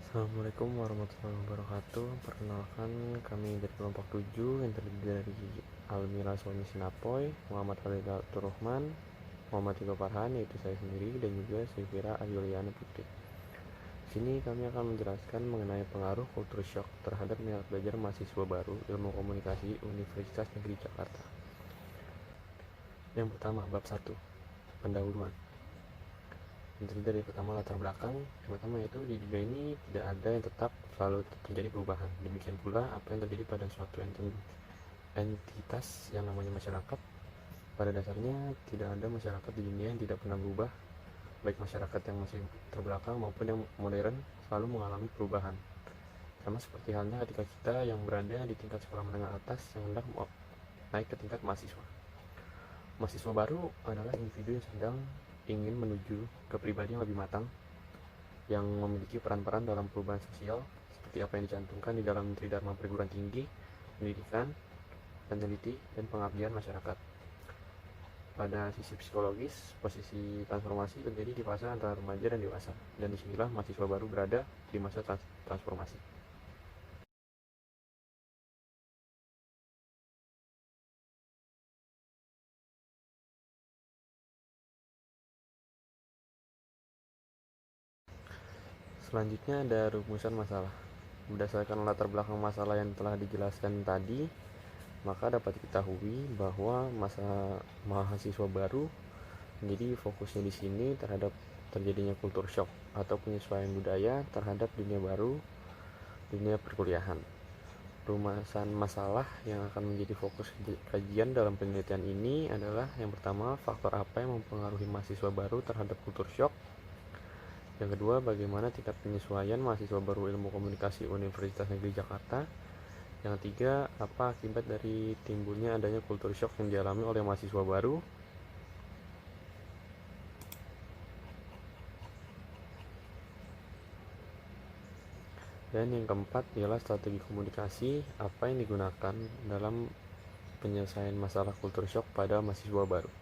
Assalamualaikum warahmatullahi wabarakatuh. Perkenalkan, kami dari kelompok 7 yang terdiri dari Almira Soni Sinapoy, Muhammad Khalid Rahman, Muhammad Tiko Farhan, yaitu saya sendiri, dan juga Sylvira Ayuliana Putri. Di sini kami akan menjelaskan mengenai pengaruh kultur shock terhadap minat belajar mahasiswa baru Ilmu Komunikasi Universitas Negeri Jakarta. Yang pertama, bab 1, pendahuluan. Jadi dari pertama latar belakang, yang pertama yaitu di dunia ini tidak ada yang tetap, selalu terjadi perubahan. Demikian pula apa yang terjadi pada suatu entitas yang namanya masyarakat. Pada dasarnya tidak ada masyarakat di dunia yang tidak pernah berubah, baik masyarakat yang masih terbelakang maupun yang modern selalu mengalami perubahan. Sama seperti halnya ketika kita yang berada di tingkat sekolah menengah atas yang hendak naik ke tingkat mahasiswa. Mahasiswa baru adalah individu yang sedang ingin menuju ke pribadi yang lebih matang, yang memiliki peran-peran dalam perubahan sosial, seperti apa yang dicantumkan di dalam Tridharma Perguruan Tinggi, pendidikan, peneliti, dan pengabdian masyarakat. Pada sisi psikologis, posisi transformasi terjadi di fase antara remaja dan dewasa, dan disinilah mahasiswa baru berada di masa transformasi. Selanjutnya ada rumusan masalah. Berdasarkan latar belakang masalah yang telah dijelaskan tadi, maka dapat diketahui bahwa masa mahasiswa baru menjadi fokusnya di sini terhadap terjadinya kultur shock atau penyesuaian budaya terhadap dunia baru, dunia perkuliahan. Rumusan masalah yang akan menjadi fokus kajian dalam penelitian ini adalah yang pertama, faktor apa yang mempengaruhi mahasiswa baru terhadap kultur shock. Yang kedua, bagaimana tingkat penyesuaian mahasiswa baru Ilmu Komunikasi Universitas Negeri Jakarta. Yang ketiga, apa akibat dari timbulnya adanya kultur shock yang dialami oleh mahasiswa baru. Dan yang keempat ialah strategi komunikasi apa yang digunakan dalam penyelesaian masalah kultur shock pada mahasiswa baru.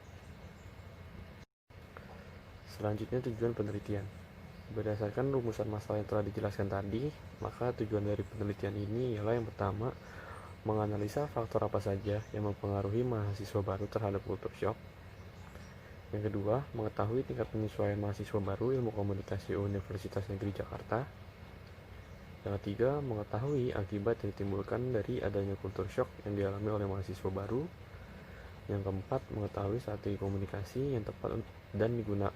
Selanjutnya, tujuan penelitian. Berdasarkan rumusan masalah yang telah dijelaskan tadi, maka tujuan dari penelitian ini ialah yang pertama, menganalisa faktor apa saja yang mempengaruhi mahasiswa baru terhadap kultur shock. Yang kedua, mengetahui tingkat penyesuaian mahasiswa baru Ilmu Komunikasi Universitas Negeri Jakarta. Yang ketiga, mengetahui akibat yang ditimbulkan dari adanya kultur shock yang dialami oleh mahasiswa baru. Yang keempat, mengetahui strategi komunikasi yang tepat dan digunakan.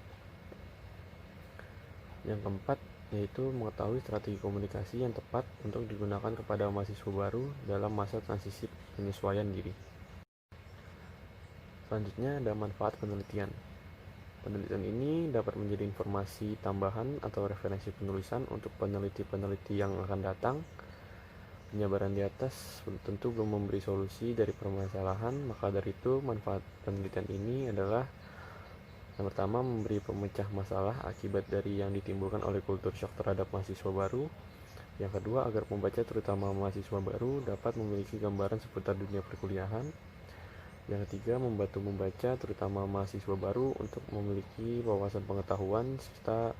Yang keempat, yaitu mengetahui strategi komunikasi yang tepat untuk digunakan kepada mahasiswa baru dalam masa transisi penyesuaian diri. Selanjutnya ada manfaat penelitian. Penelitian ini dapat menjadi informasi tambahan atau referensi penulisan untuk peneliti-peneliti yang akan datang. Penjabaran di atas tentu belum memberi solusi dari permasalahan, maka dari itu manfaat penelitian ini adalah yang pertama, memberi pemecah masalah akibat dari yang ditimbulkan oleh kultur shock terhadap mahasiswa baru. Yang kedua, agar pembaca terutama mahasiswa baru dapat memiliki gambaran seputar dunia perkuliahan. Yang ketiga, membantu membaca terutama mahasiswa baru untuk memiliki wawasan pengetahuan serta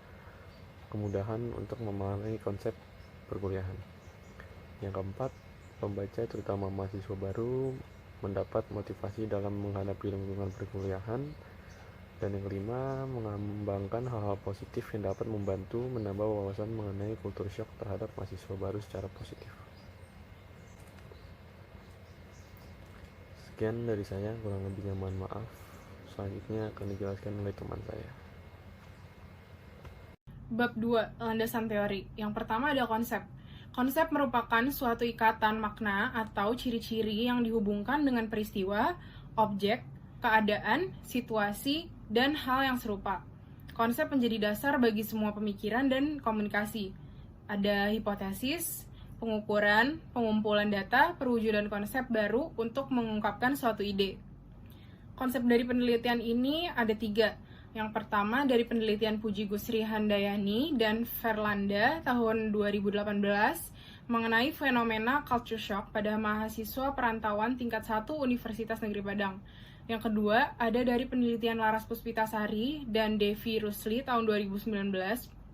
kemudahan untuk memahami konsep perkuliahan. Yang keempat, pembaca terutama mahasiswa baru mendapat motivasi dalam menghadapi lingkungan perkuliahan. Dan yang kelima, mengembangkan hal-hal positif yang dapat membantu menambah wawasan mengenai kultur shock terhadap mahasiswa baru secara positif. Sekian dari saya, kurang lebihnya mohon maaf. Selanjutnya akan dijelaskan oleh teman saya. Bab 2, landasan teori. Yang pertama ada konsep. Konsep merupakan suatu ikatan makna atau ciri-ciri yang dihubungkan dengan peristiwa, objek, keadaan, situasi, dan hal yang serupa. Konsep menjadi dasar bagi semua pemikiran dan komunikasi. Ada hipotesis, pengukuran, pengumpulan data, perwujudan konsep baru untuk mengungkapkan suatu ide. Konsep dari penelitian ini ada 3. Yang pertama dari penelitian Puji Gusri Handayani dan Verlanda tahun 2018 mengenai fenomena culture shock pada mahasiswa perantauan tingkat 1 Universitas Negeri Padang. Yang kedua, ada dari penelitian Laras Puspitasari dan Devi Rusli tahun 2019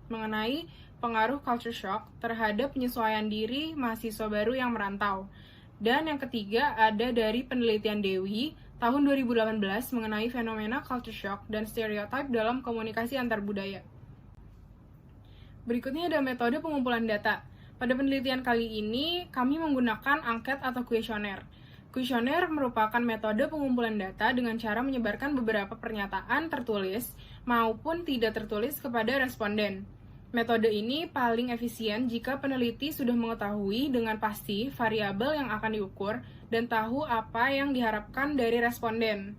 mengenai pengaruh culture shock terhadap penyesuaian diri mahasiswa baru yang merantau. Dan yang ketiga ada dari penelitian Dewi tahun 2018 mengenai fenomena culture shock dan stereotype dalam komunikasi antar budaya. Berikutnya ada metode pengumpulan data. Pada penelitian kali ini, kami menggunakan angket atau kuesioner. Kuesioner merupakan metode pengumpulan data dengan cara menyebarkan beberapa pernyataan tertulis maupun tidak tertulis kepada responden. Metode ini paling efisien jika peneliti sudah mengetahui dengan pasti variabel yang akan diukur dan tahu apa yang diharapkan dari responden.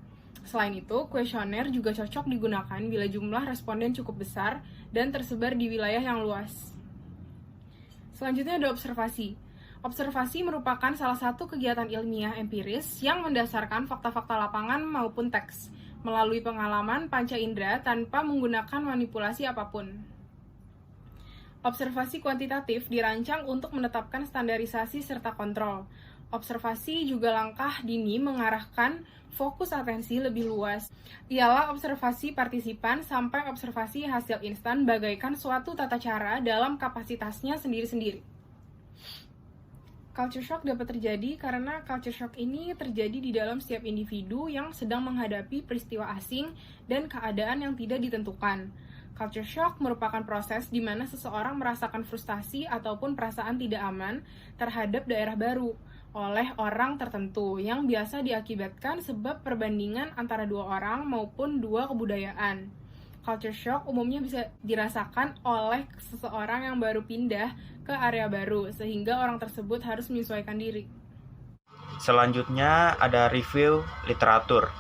Selain itu, kuesioner juga cocok digunakan bila jumlah responden cukup besar dan tersebar di wilayah yang luas. Selanjutnya ada observasi. Observasi merupakan salah satu kegiatan ilmiah empiris yang mendasarkan fakta-fakta lapangan maupun teks melalui pengalaman panca indera tanpa menggunakan manipulasi apapun. Observasi kuantitatif dirancang untuk menetapkan standarisasi serta kontrol. Observasi juga langkah dini mengarahkan fokus atensi lebih luas. Ialah observasi partisipan sampai observasi hasil instan bagaikan suatu tata cara dalam kapasitasnya sendiri-sendiri. Culture shock dapat terjadi karena culture shock ini terjadi di dalam setiap individu yang sedang menghadapi peristiwa asing dan keadaan yang tidak ditentukan. Culture shock merupakan proses di mana seseorang merasakan frustasi ataupun perasaan tidak aman terhadap daerah baru oleh orang tertentu yang biasa diakibatkan sebab perbandingan antara dua orang maupun dua kebudayaan. Culture shock umumnya bisa dirasakan oleh seseorang yang baru pindah ke area baru sehingga orang tersebut harus menyesuaikan diri. Selanjutnya ada review literatur.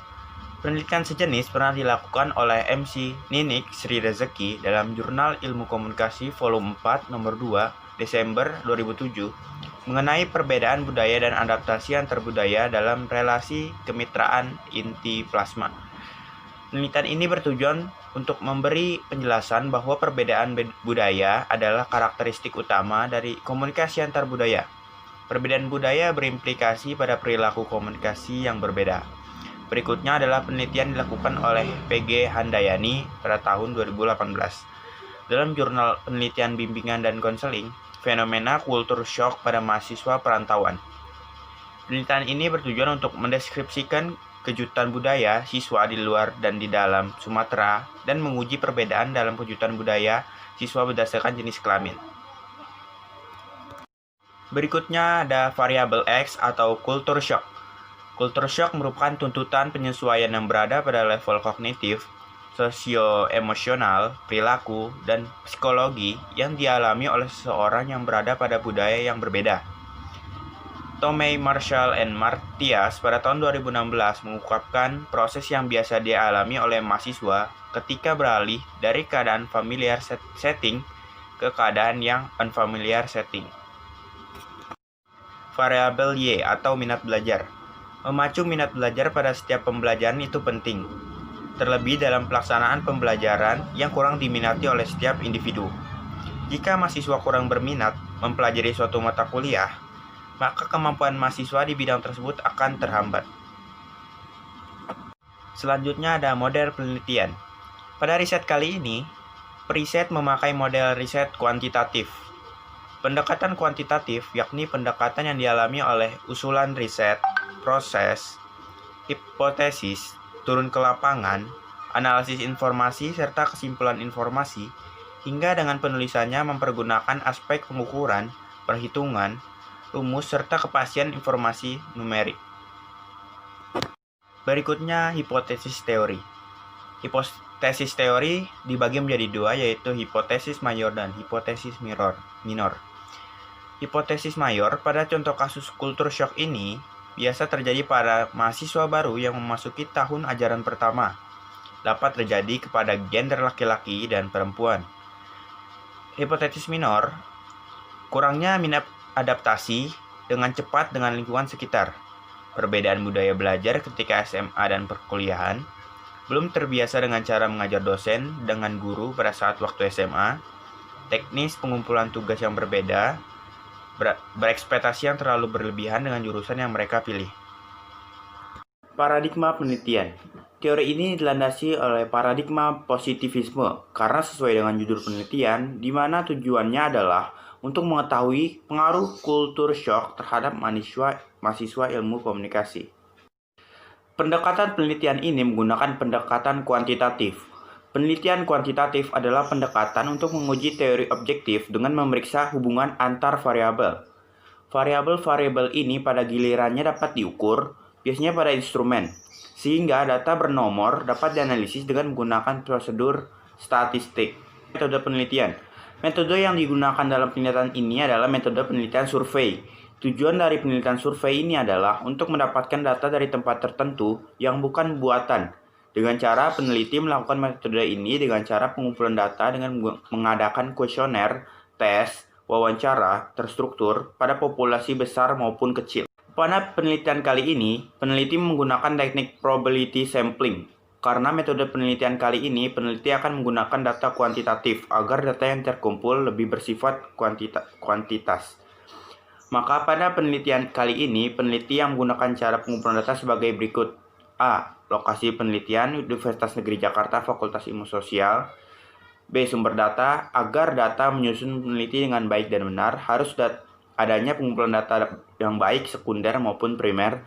Penelitian sejenis pernah dilakukan oleh MC Ninik Sri Rezeki dalam Jurnal Ilmu Komunikasi Volume 4 nomor 2 Desember 2007 mengenai perbedaan budaya dan adaptasi antar budaya dalam relasi kemitraan inti plasma. Penelitian ini bertujuan untuk memberi penjelasan bahwa perbedaan budaya adalah karakteristik utama dari komunikasi antar budaya. Perbedaan budaya berimplikasi pada perilaku komunikasi yang berbeda. Berikutnya adalah penelitian dilakukan oleh PG Handayani pada tahun 2018 dalam Jurnal Penelitian Bimbingan dan Konseling, Fenomena Kultur Shock pada Mahasiswa Perantauan. Penelitian ini bertujuan untuk mendeskripsikan kejutan budaya siswa di luar dan di dalam Sumatera dan menguji perbedaan dalam kejutan budaya siswa berdasarkan jenis kelamin. Berikutnya ada variabel X atau culture shock. Culture shock merupakan tuntutan penyesuaian yang berada pada level kognitif, sosio-emosional, perilaku, dan psikologi yang dialami oleh seseorang yang berada pada budaya yang berbeda. Tomei, Marshall, and Martias pada tahun 2016 mengungkapkan proses yang biasa dialami oleh mahasiswa ketika beralih dari keadaan familiar setting ke keadaan yang unfamiliar setting. Variabel Y atau minat belajar. Memacu minat belajar pada setiap pembelajaran itu penting, terlebih dalam pelaksanaan pembelajaran yang kurang diminati oleh setiap individu. Jika mahasiswa kurang berminat mempelajari suatu mata kuliah, maka kemampuan mahasiswa di bidang tersebut akan terhambat. Selanjutnya ada model penelitian. Pada riset kali ini, periset memakai model riset kuantitatif. Pendekatan kuantitatif yakni pendekatan yang dialami oleh usulan riset, proses, hipotesis, turun ke lapangan, analisis informasi, serta kesimpulan informasi, hingga dengan penulisannya mempergunakan aspek pengukuran, perhitungan, rumus, serta kepastian informasi numerik. Berikutnya, hipotesis teori. Hipotesis teori dibagi menjadi dua, yaitu hipotesis mayor dan hipotesis minor. Hipotesis mayor pada contoh kasus culture shock ini biasa terjadi pada mahasiswa baru yang memasuki tahun ajaran pertama. Dapat terjadi kepada gender laki-laki dan perempuan. Hipotesis minor, kurangnya minat adaptasi dengan cepat dengan lingkungan sekitar. Perbedaan budaya belajar ketika SMA dan perkuliahan, belum terbiasa dengan cara mengajar dosen dengan guru pada saat waktu SMA, teknis pengumpulan tugas yang berbeda, berekspektasi yang terlalu berlebihan dengan jurusan yang mereka pilih. Paradigma penelitian. Teori ini dilandasi oleh paradigma positivisme karena sesuai dengan judul penelitian, di mana tujuannya adalah untuk mengetahui pengaruh kultur shock terhadap mahasiswa ilmu komunikasi. Pendekatan penelitian ini menggunakan pendekatan kuantitatif. Penelitian kuantitatif adalah pendekatan untuk menguji teori objektif dengan memeriksa hubungan antar variabel. Variabel-variabel ini pada gilirannya dapat diukur, biasanya pada instrumen, sehingga data bernomor dapat dianalisis dengan menggunakan prosedur statistik. Metode penelitian. Metode yang digunakan dalam penelitian ini adalah metode penelitian survei. Tujuan dari penelitian survei ini adalah untuk mendapatkan data dari tempat tertentu yang bukan buatan. Dengan cara peneliti melakukan metode ini dengan cara pengumpulan data dengan mengadakan kuesioner, tes, wawancara, terstruktur pada populasi besar maupun kecil. Pada penelitian kali ini, peneliti menggunakan teknik probability sampling. Karena metode penelitian kali ini, peneliti akan menggunakan data kuantitatif agar data yang terkumpul lebih bersifat kuantitas. Maka pada penelitian kali ini, peneliti yang menggunakan cara pengumpulan data sebagai berikut. A. Lokasi penelitian Universitas Negeri Jakarta Fakultas Ilmu Sosial. B. Sumber data. Agar data menyusun peneliti dengan baik dan benar, harus adanya pengumpulan data yang baik sekunder maupun primer.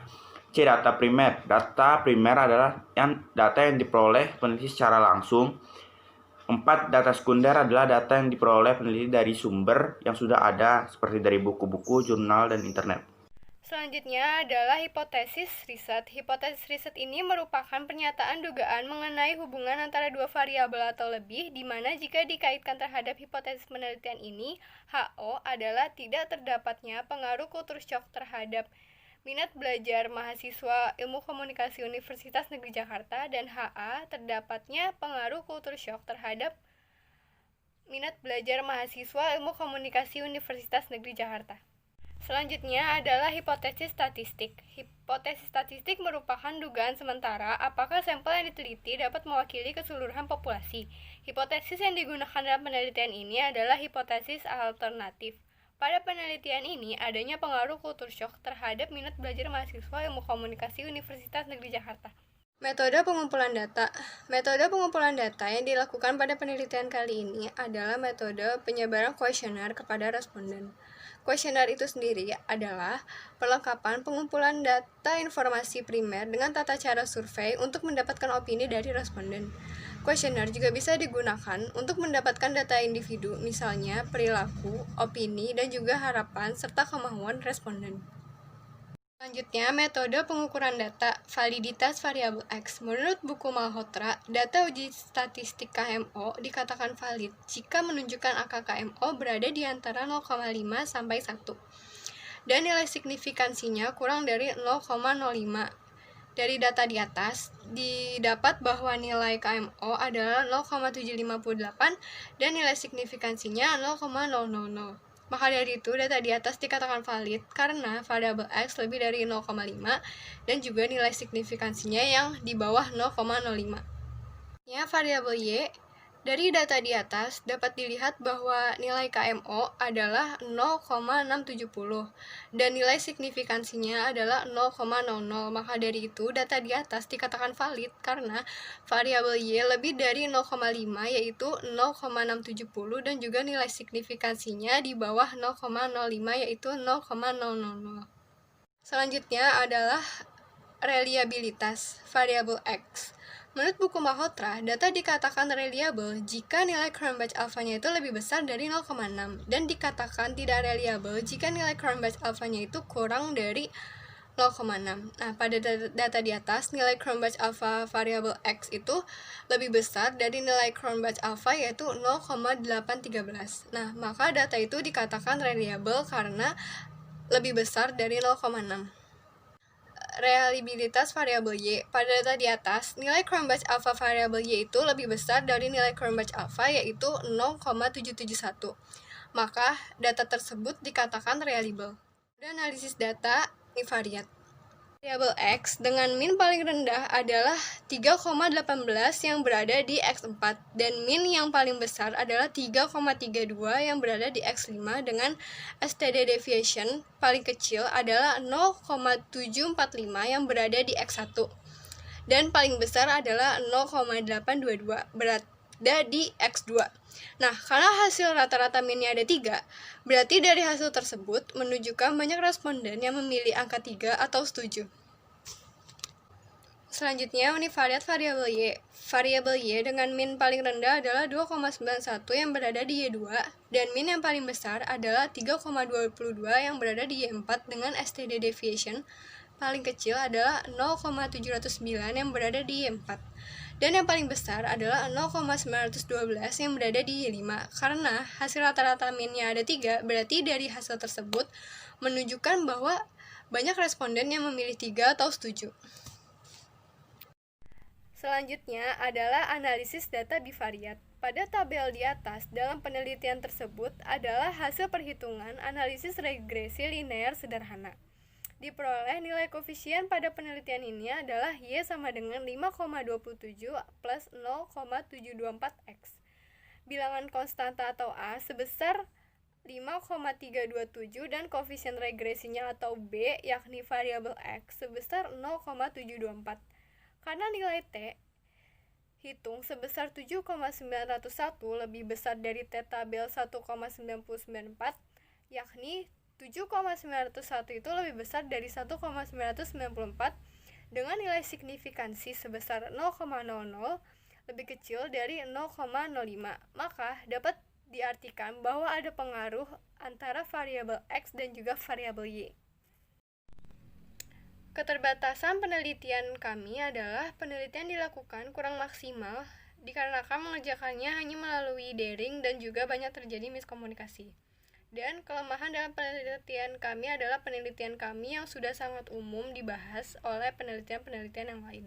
C. Data primer. Data primer adalah data yang diperoleh peneliti secara langsung. 4. Data sekunder adalah data yang diperoleh peneliti dari sumber yang sudah ada, seperti dari buku-buku, jurnal, dan internet. Selanjutnya adalah hipotesis riset. Hipotesis riset ini merupakan pernyataan dugaan mengenai hubungan antara dua variabel atau lebih, di mana jika dikaitkan terhadap hipotesis penelitian ini, HO adalah tidak terdapatnya pengaruh kultur shock terhadap minat belajar mahasiswa Ilmu Komunikasi Universitas Negeri Jakarta, dan HA terdapatnya pengaruh kultur shock terhadap minat belajar mahasiswa Ilmu Komunikasi Universitas Negeri Jakarta. Selanjutnya adalah hipotesis statistik. Hipotesis statistik merupakan dugaan sementara apakah sampel yang diteliti dapat mewakili keseluruhan populasi. Hipotesis yang digunakan dalam penelitian ini adalah hipotesis alternatif. Pada penelitian ini, adanya pengaruh kultur shock terhadap minat belajar mahasiswa Ilmu Komunikasi Universitas Negeri Jakarta. Metode pengumpulan data. Metode pengumpulan data yang dilakukan pada penelitian kali ini adalah metode penyebaran kuesioner kepada responden. Kuesioner itu sendiri adalah perlengkapan pengumpulan data informasi primer dengan tata cara survei untuk mendapatkan opini dari responden. Kuesioner juga bisa digunakan untuk mendapatkan data individu, misalnya perilaku, opini, dan juga harapan serta kemauan responden. Selanjutnya, metode pengukuran data, validitas variabel X. Menurut buku Malhotra, data uji statistik KMO dikatakan valid jika menunjukkan angka KMO berada di antara 0,5 sampai 1, dan nilai signifikansinya kurang dari 0,05. Dari data di atas, didapat bahwa nilai KMO adalah 0,758 dan nilai signifikansinya 0,000. Maka dari itu, data di atas dikatakan valid karena variabel X lebih dari 0,5 dan juga nilai signifikansinya yang di bawah 0,05. Ya, variabel Y. Dari data di atas dapat dilihat bahwa nilai KMO adalah 0,670 dan nilai signifikansinya adalah 0,00. Maka dari itu data di atas dikatakan valid karena variabel Y lebih dari 0,5 yaitu 0,670 dan juga nilai signifikansinya di bawah 0,05 yaitu 0,000. Selanjutnya adalah reliabilitas variabel X. Menurut buku Malhotra, data dikatakan reliable jika nilai Cronbach alpha-nya itu lebih besar dari 0,6 dan dikatakan tidak reliable jika nilai Cronbach alpha-nya itu kurang dari 0,6. Nah, pada data di atas, nilai Cronbach alpha variabel X itu lebih besar dari nilai Cronbach alpha yaitu 0,813. Nah, maka data itu dikatakan reliable karena lebih besar dari 0,6. Reliabilitas variabel Y. Pada data di atas, nilai Cronbach alpha variabel Y itu lebih besar dari nilai Cronbach alpha yaitu 0,771. Maka data tersebut dikatakan reliable. Dan analisis data univariat. Variabel X dengan min paling rendah adalah 3,18 yang berada di X4 dan min yang paling besar adalah 3,32 yang berada di X5 dengan STD deviation paling kecil adalah 0,745 yang berada di X1. dan paling besar adalah 0,822, berada di X2. Nah, karena hasil rata-rata minnya ada 3, berarti dari hasil tersebut menunjukkan banyak responden yang memilih angka 3 atau setuju. Selanjutnya, univariat variabel Y. Variabel Y dengan min paling rendah adalah 2,91 yang berada di Y2, dan min yang paling besar adalah 3,22 yang berada di Y4 dengan STD deviation paling kecil adalah 0,709 yang berada di Y4. Dan yang paling besar adalah 0,912 yang berada di Y5. Karena hasil rata-rata minnya ada 3, berarti dari hasil tersebut menunjukkan bahwa banyak responden yang memilih 3 atau setuju. Selanjutnya adalah analisis data bivariat. Pada tabel di atas, dalam penelitian tersebut adalah hasil perhitungan analisis regresi linear sederhana. Diperoleh nilai koefisien pada penelitian ini adalah Y sama dengan 5,27 plus 0,724X. Bilangan konstanta atau A sebesar 5,327 dan koefisien regresinya atau B yakni variabel X sebesar 0,724. Karena nilai T hitung sebesar 7,901 lebih besar dari T tabel 1,994, yakni 7,901 itu lebih besar dari 1,994 dengan nilai signifikansi sebesar 0,00 lebih kecil dari 0,05, maka dapat diartikan bahwa ada pengaruh antara variabel X dan juga variabel Y. Keterbatasan penelitian kami adalah penelitian dilakukan kurang maksimal dikarenakan mengerjakannya hanya melalui daring dan juga banyak terjadi miskomunikasi. Dan kelemahan dalam penelitian kami adalah penelitian kami yang sudah sangat umum dibahas oleh penelitian-penelitian yang lain.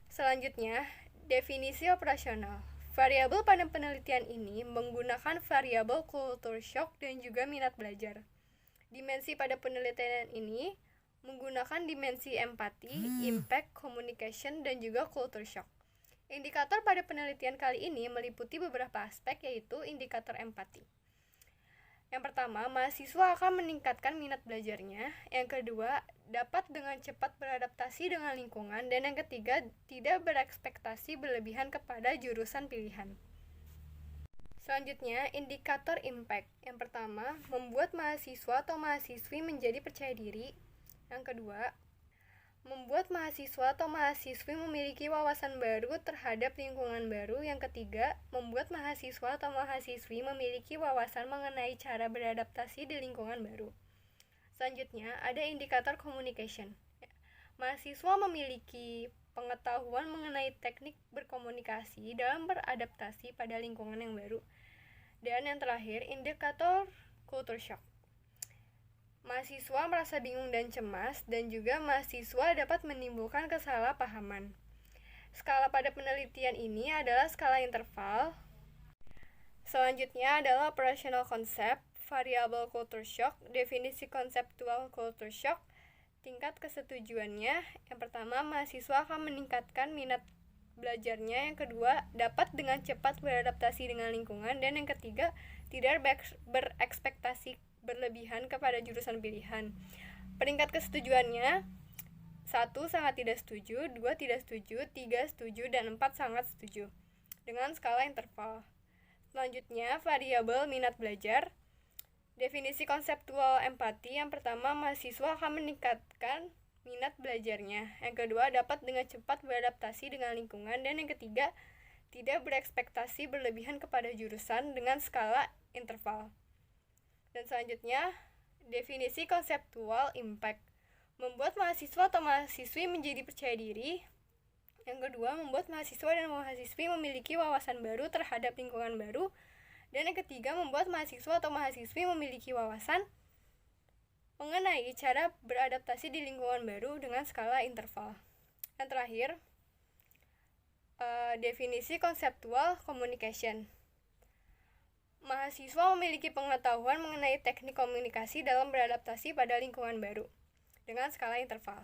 Selanjutnya, definisi operasional. Variabel pada penelitian ini menggunakan variabel culture shock dan juga minat belajar. Dimensi pada penelitian ini menggunakan dimensi empati, impact, communication, dan juga culture shock. Indikator pada penelitian kali ini meliputi beberapa aspek, yaitu indikator empati. Yang pertama, mahasiswa akan meningkatkan minat belajarnya. Yang kedua, dapat dengan cepat beradaptasi dengan lingkungan. Dan yang ketiga, tidak berekspektasi berlebihan kepada jurusan pilihan. Selanjutnya, indikator impact. Yang pertama, membuat mahasiswa atau mahasiswi menjadi percaya diri. Yang kedua, membuat mahasiswa atau mahasiswi memiliki wawasan baru terhadap lingkungan baru. Yang ketiga, membuat mahasiswa atau mahasiswi memiliki wawasan mengenai cara beradaptasi di lingkungan baru. Selanjutnya, ada indikator communication. Mahasiswa memiliki pengetahuan mengenai teknik berkomunikasi dalam beradaptasi pada lingkungan yang baru. Dan yang terakhir, indikator culture shock. Mahasiswa merasa bingung dan cemas, dan juga mahasiswa dapat menimbulkan kesalahpahaman. Skala pada penelitian ini adalah skala interval. Selanjutnya adalah operational concept, variable culture shock, definisi konseptual culture shock, tingkat kesetujuannya. Yang pertama, mahasiswa akan meningkatkan minat belajarnya. Yang kedua, dapat dengan cepat beradaptasi dengan lingkungan. Dan yang ketiga, tidak berekspektasi berlebihan kepada jurusan pilihan. Peringkat kesetujuannya 1. Sangat tidak setuju, 2. Tidak setuju, 3. Setuju, dan 4. Sangat setuju dengan skala interval. Selanjutnya, variabel minat belajar. Definisi konseptual empati. Yang pertama, mahasiswa akan meningkatkan minat belajarnya. Yang kedua, dapat dengan cepat beradaptasi dengan lingkungan. Dan yang ketiga, tidak berekspektasi berlebihan kepada jurusan dengan skala interval. Dan selanjutnya, definisi konseptual impact. Membuat mahasiswa atau mahasiswi menjadi percaya diri. Yang kedua, membuat mahasiswa dan mahasiswi memiliki wawasan baru terhadap lingkungan baru. Dan yang ketiga, membuat mahasiswa atau mahasiswi memiliki wawasan mengenai cara beradaptasi di lingkungan baru dengan skala interval. Yang terakhir, definisi konseptual communication. Mahasiswa memiliki pengetahuan mengenai teknik komunikasi dalam beradaptasi pada lingkungan baru dengan skala interval.